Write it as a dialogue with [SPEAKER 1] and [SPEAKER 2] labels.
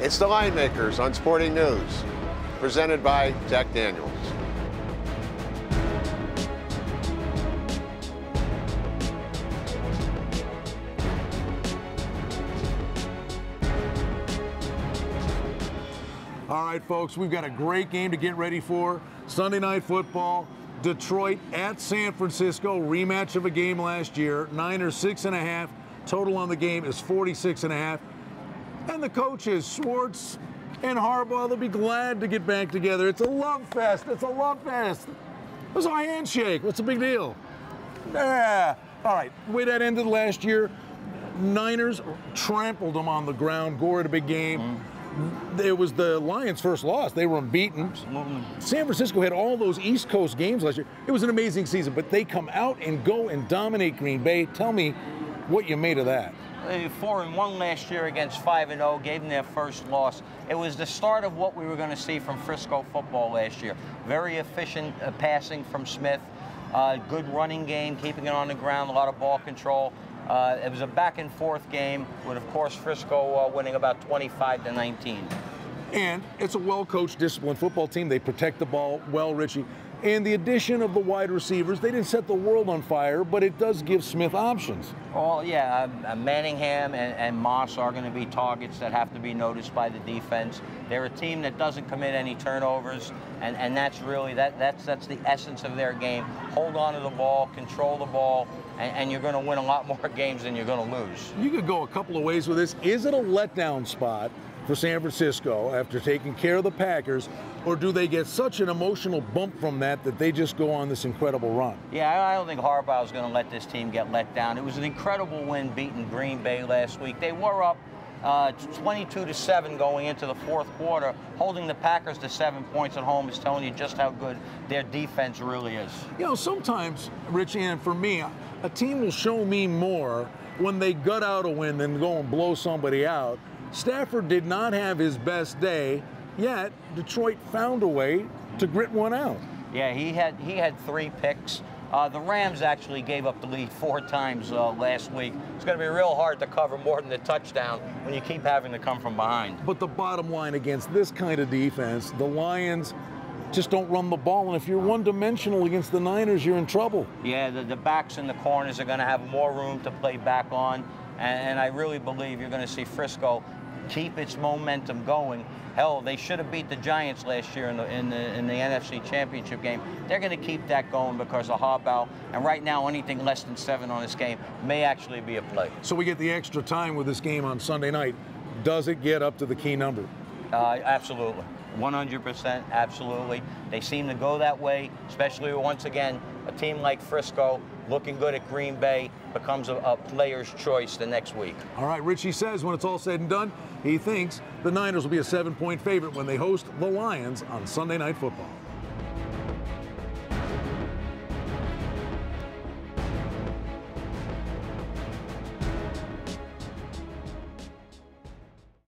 [SPEAKER 1] It's the Line Makers on Sporting News, presented by Jack Daniels.
[SPEAKER 2] All right, folks, we've got a great game to get ready for. Sunday Night Football, Detroit at San Francisco, rematch of a game last year. Niners 6.5. Total on the game is 46.5. And the coaches, Schwartz and Harbaugh, they'll be glad to get back together. It's a love fest. It's a love fest. It was a handshake. What's the big deal? Yeah. All right, the way that ended last year, Niners trampled them on the ground. Gore had a big game. It was the Lions' first loss. They were unbeaten. San Francisco had all those East Coast games last year. It was an amazing season, but they come out and go and dominate Green Bay. Tell me what you made of that.
[SPEAKER 3] 4-1 last year against 5-0, gave them their first loss. It was the start of what we were going to see from Frisco football last year. Very efficient passing from Smith, good running game, keeping it on the ground, a lot of ball control. It was a back-and-forth game with, of course, Frisco winning about 25-19.
[SPEAKER 2] And it's a well-coached, disciplined football team. They protect the ball well, Richie. And the addition of the wide receivers, they didn't set the world on fire, but it does give Smith options.
[SPEAKER 3] Well, yeah, Manningham and Moss are going to be targets that have to be noticed by the defense. They're a team that doesn't commit any turnovers, and that's really, that's the essence of their game. Hold on to the ball, control the ball, and you're going to win a lot more games than you're going to lose.
[SPEAKER 2] You could go a couple of ways with this. Is it a letdown spot for San Francisco after taking care of the Packers, or do they get such an emotional bump from that they just go on this incredible run?
[SPEAKER 3] Yeah, I don't think Harbaugh is going to let this team get let down. It was an incredible win beating Green Bay last week. They were up 22-7 going into the fourth quarter. Holding the Packers to 7 points at home is telling you just how good their defense really is.
[SPEAKER 2] You know, sometimes, Rich, and for me, a team will show me more when they gut out a win than go and blow somebody out. Stafford did not have his best day, yet Detroit found a way to grit one out.
[SPEAKER 3] Yeah, he had 3 picks. The Rams actually gave up the lead 4 times last week. It's going to be real hard to cover more than a touchdown when you keep having to come from behind.
[SPEAKER 2] But the bottom line, against this kind of defense, the Lions just don't run the ball, and if you're one-dimensional against the Niners, you're in trouble.
[SPEAKER 3] Yeah, the backs and the corners are going to have more room to play back on, and I really believe you're going to see Frisco keep its momentum going. Hell, they should have beat the Giants last year in the NFC Championship game. They're going to keep that going because of Harbaugh, and right now anything less than 7 on this game may actually be a play.
[SPEAKER 2] So we get the extra time with this game on Sunday night. Does it get up to the key number?
[SPEAKER 3] Absolutely. 100%, absolutely. They seem to go that way, especially once again, a team like Frisco looking good at Green Bay becomes a player's choice the next week.
[SPEAKER 2] All right, Richie says when it's all said and done, he thinks the Niners will be a 7-point favorite when they host the Lions on Sunday Night Football.